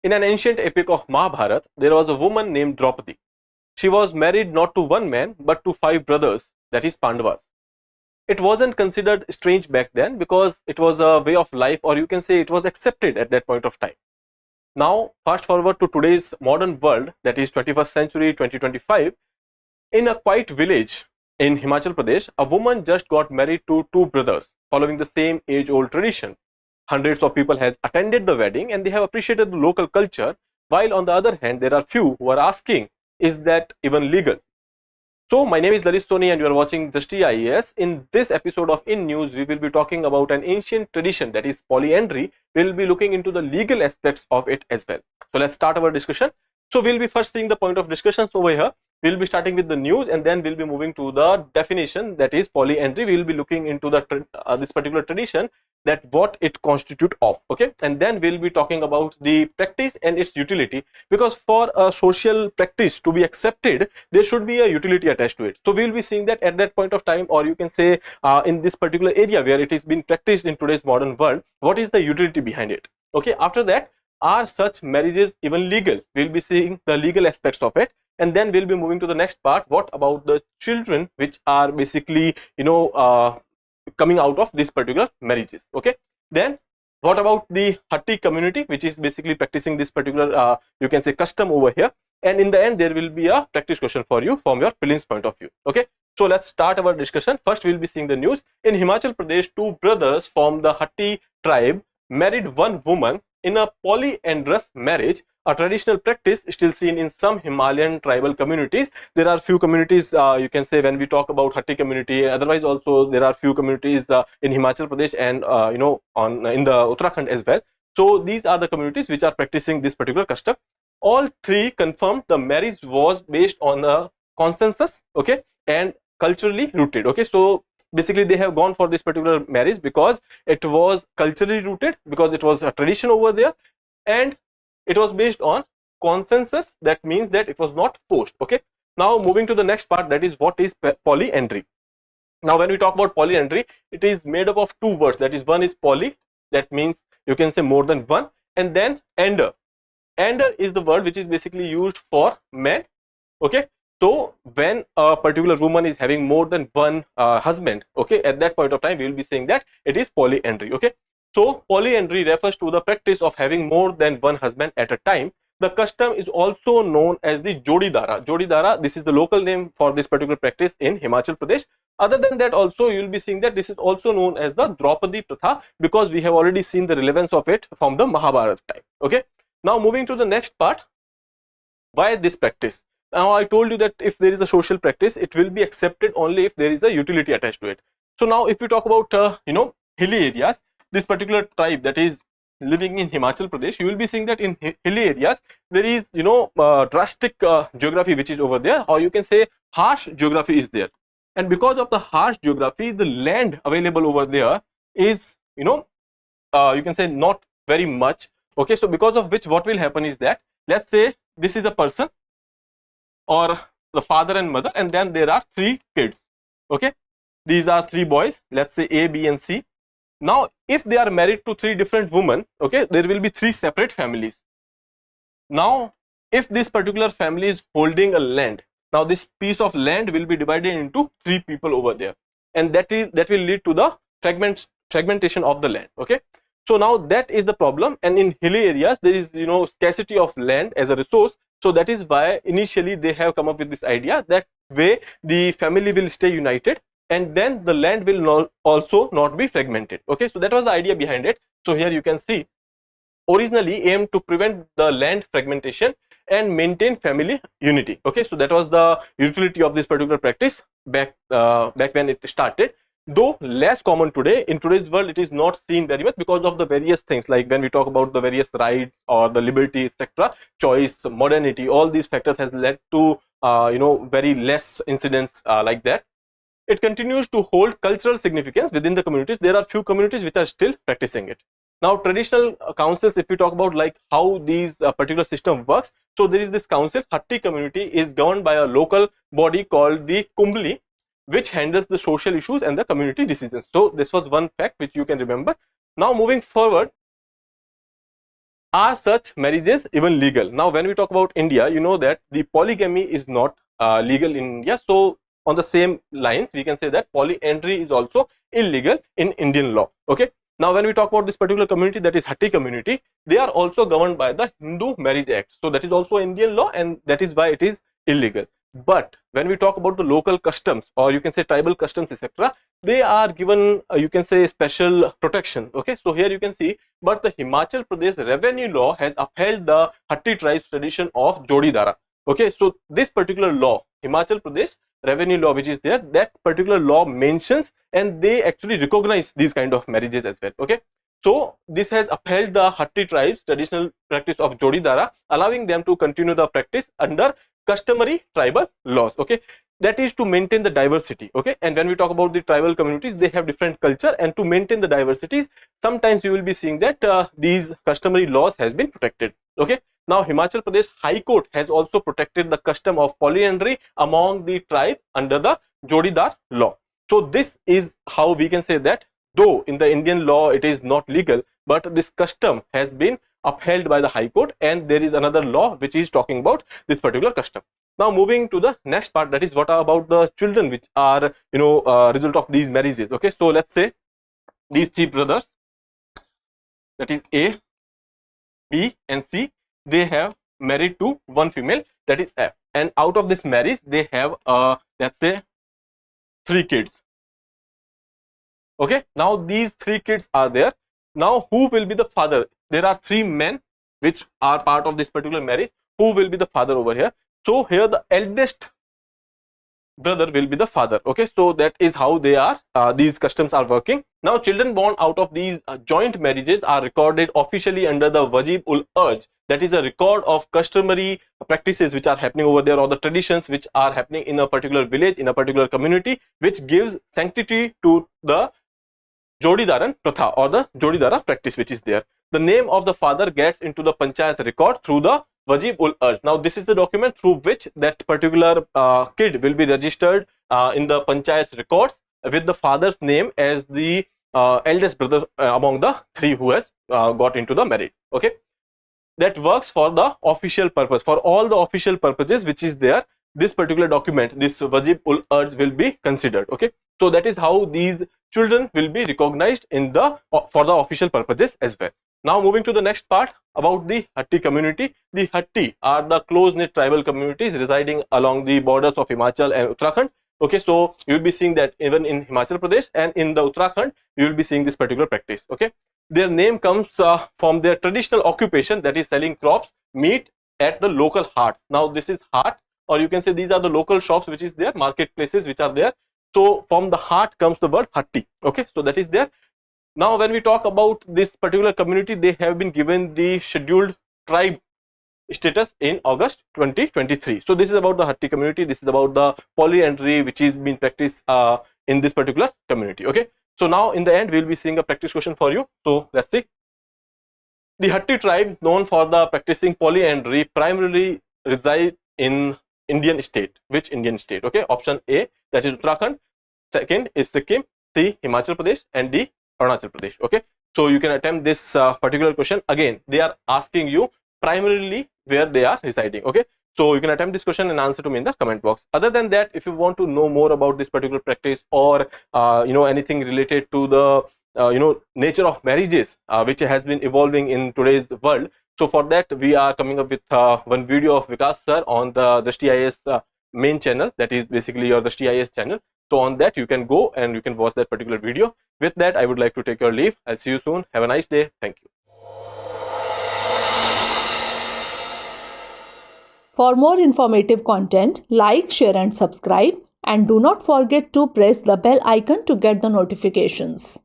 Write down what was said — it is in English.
In an ancient epic of Mahabharata, there was a woman named Draupadi. She was married not to one man but to 5 brothers, that is Pandavas. It wasn't considered strange back then because it was a way of life, or you can say it was accepted at that point of time. Now, fast forward to today's modern world, that is 21st century 2025, in a quiet village in Himachal Pradesh, a woman just got married to 2 brothers following the same age-old tradition. Hundreds of people has attended the wedding and they have appreciated the local culture, while on the other hand, there are few who are asking, is that even legal? So, my name is Lalit Soni and you are watching Drishti IAS. In this episode of InNews, we will be talking about an ancient tradition, that is polyandry. We will be looking into the legal aspects of it as well. So, let's start our discussion. So, we will be first seeing the point of discussions over here. We will be starting with the news and then we will be moving to the definition, that is polyandry. We will be looking into the this particular tradition, that what it constitutes of, okay, and then we'll be talking about the practice and its utility, because for a social practice to be accepted there should be a utility attached to it. So we'll be seeing that at that point of time, or you can say in this particular area where it is being practiced in today's modern world, what is the utility behind it. Okay, after that, are such marriages even legal? We'll be seeing the legal aspects of it, and then we'll be moving to the next part, what about the children which are basically coming out of this particular marriages. Okay, then what about the Hatti community, which is basically practicing this particular you can say custom over here, and in the end there will be a practice question for you from your prelims point of view. Okay, so let's start our discussion. First we'll be seeing the news. In Himachal Pradesh, 2 brothers from the Hatti tribe married one woman in a polyandrous marriage, a traditional practice still seen in some Himalayan tribal communities. There are few communities, you can say, when we talk about Hatti community, otherwise also there are few communities in Himachal Pradesh and in the Uttarakhand as well. So these are the communities which are practicing this particular custom. All 3 confirmed the marriage was based on a consensus, okay, and culturally rooted. Okay, so basically they have gone for this particular marriage because it was culturally rooted, because it was a tradition over there, and it was based on consensus. That means that it was not forced. Okay, now moving to the next part, that is what is polyandry. Now when we talk about polyandry, it is made up of 2 words, that is, one is poly, that means you can say more than one, and then ander. Ander is the word which is basically used for men. Okay, so when a particular woman is having more than one husband, okay, at that point of time we will be saying that it is polyandry. Okay, so polyandry refers to the practice of having more than one husband at a time. The custom is also known as the Jodidara. Jodidara, this is the local name for this particular practice in Himachal Pradesh. Other than that, also you will be seeing that this is also known as the Draupadi Pratha, because we have already seen the relevance of it from the Mahabharata time. Okay, now moving to the next part, why this practice? Now I told you that if there is a social practice, it will be accepted only if there is a utility attached to it. So now if we talk about hilly areas, this particular tribe that is living in Himachal Pradesh, you will be seeing that in hilly areas there is drastic geography which is over there, or you can say harsh geography is there, and because of the harsh geography, the land available over there is you can say not very much. Okay, so because of which what will happen is that, let's say this is a person or the father and mother, and then there are 3 kids. Okay, these are 3 boys, let's say A, B and C. Now if they are married to 3 different women, okay, there will be 3 separate families. Now if this particular family is holding a land, now this piece of land will be divided into 3 people over there, and that will lead to the fragmentation of the land. Okay, so now that is the problem, and in hilly areas there is scarcity of land as a resource. So that is why initially they have come up with this idea, that way the family will stay united and then the land will also not be fragmented. Okay, so that was the idea behind it. So here you can see, originally aimed to prevent the land fragmentation and maintain family unity. Okay, so that was the utility of this particular practice back when it started. Though less common today, in today's world it is not seen very much because of the various things, like when we talk about the various rights or the liberty, etc., choice, modernity, all these factors has led to very less incidents like that. It continues to hold cultural significance within the communities. There are few communities which are still practicing it. Now traditional councils, if we talk about like how these particular system works, so there is this council. Hatti community is governed by a local body called the Kumbli, which handles the social issues and the community decisions. So this was one fact which you can remember. Now moving forward, are such marriages even legal? Now, when we talk about India, you know that the polygamy is not legal in India. So, on the same lines, we can say that polyandry is also illegal in Indian law. Okay. Now, when we talk about this particular community, that is Hatti community, they are also governed by the Hindu Marriage Act. So, that is also Indian law, and that is why it is illegal. But when we talk about the local customs, or you can say tribal customs, etc., they are given, you can say, special protection. Okay. So, here you can see, but the Himachal Pradesh revenue law has upheld the Hatti tribe's tradition of Jodidara. Okay, so this particular law, Himachal Pradesh revenue law, which is there, that particular law mentions, and they actually recognize these kind of marriages as well. Okay, so this has upheld the Hatti tribe's traditional practice of Jodidara, allowing them to continue the practice under customary tribal laws. Okay, that is to maintain the diversity. Okay, and when we talk about the tribal communities, they have different culture, and to maintain the diversities, sometimes you will be seeing that these customary laws has been protected. Okay, now Himachal Pradesh High Court has also protected the custom of polyandry among the tribe under the Jodidar law. So this is how we can say that though in the Indian law it is not legal, but this custom has been upheld by the High Court, and there is another law which is talking about this particular custom. Now moving to the next part, that is what about the children which are result of these marriages. Okay, so let's say these three brothers, that is A, B and C, they have married to one female, that is F, and out of this marriage they have let's say 3 kids. Okay, now these 3 kids are there. Now who will be the father? There are 3 men which are part of this particular marriage. Who will be the father over here? So here the eldest brother will be the father. Okay, so that is how they are these customs are working. Now children born out of these joint marriages are recorded officially under the Wajib ul Urj, that is a record of customary practices which are happening over there, or the traditions which are happening in a particular village, in a particular community, which gives sanctity to the Jodidaran Pratha or the Jodidara practice which is there. The name of the father gets into the panchayat record through the Wajib ul Urj. Now this is the document through which that particular kid will be registered in the panchayat records with the father's name as the eldest brother among the 3 who has got into the marriage. Okay, that works for the official purpose, for all the official purposes which is there. This particular document, this Wajib ul Urj, will be considered. Okay, so that is how these children will be recognized in the for the official purposes as well. Now moving to the next part about the Hatti community. The Hatti are the close-knit tribal communities residing along the borders of Himachal and Uttarakhand. Okay, so you will be seeing that even in Himachal Pradesh and in the Uttarakhand, you will be seeing this particular practice. Okay, their name comes from their traditional occupation, that is selling crops, meat at the local haats. Now this is haat, or you can say these are the local shops which is there, marketplaces which are there. So from the haat comes the word Hatti. Okay, so that is there. Now when we talk about this particular community, they have been given the scheduled tribe status in August 2023. So this is about the Hatti community. This is about the polyandry which is being practiced in this particular community. Okay, so now in the end we will be seeing a practice question for you. So let's see. The Hatti tribe, known for the practicing polyandry, primarily reside in Indian state. Which Indian state? Okay, option A, that is Uttarakhand. Second is Sikkim. C, Himachal Pradesh, and D, Arunachal Pradesh. Okay, so you can attempt this particular question. Again, they are asking you primarily where they are residing. Okay, so you can attempt this question and answer to me in the comment box. Other than that, if you want to know more about this particular practice, or anything related to the nature of marriages which has been evolving in today's world, so for that we are coming up with one video of Vikas sir on the Drishti IAS main channel, that is basically your Drishti IAS channel. So on that you can go and you can watch that particular video. With that, I would like to take your leave. I'll see you soon. Have a nice day. Thank you. For more informative content, like, share and subscribe, and do not forget to press the bell icon to get the notifications.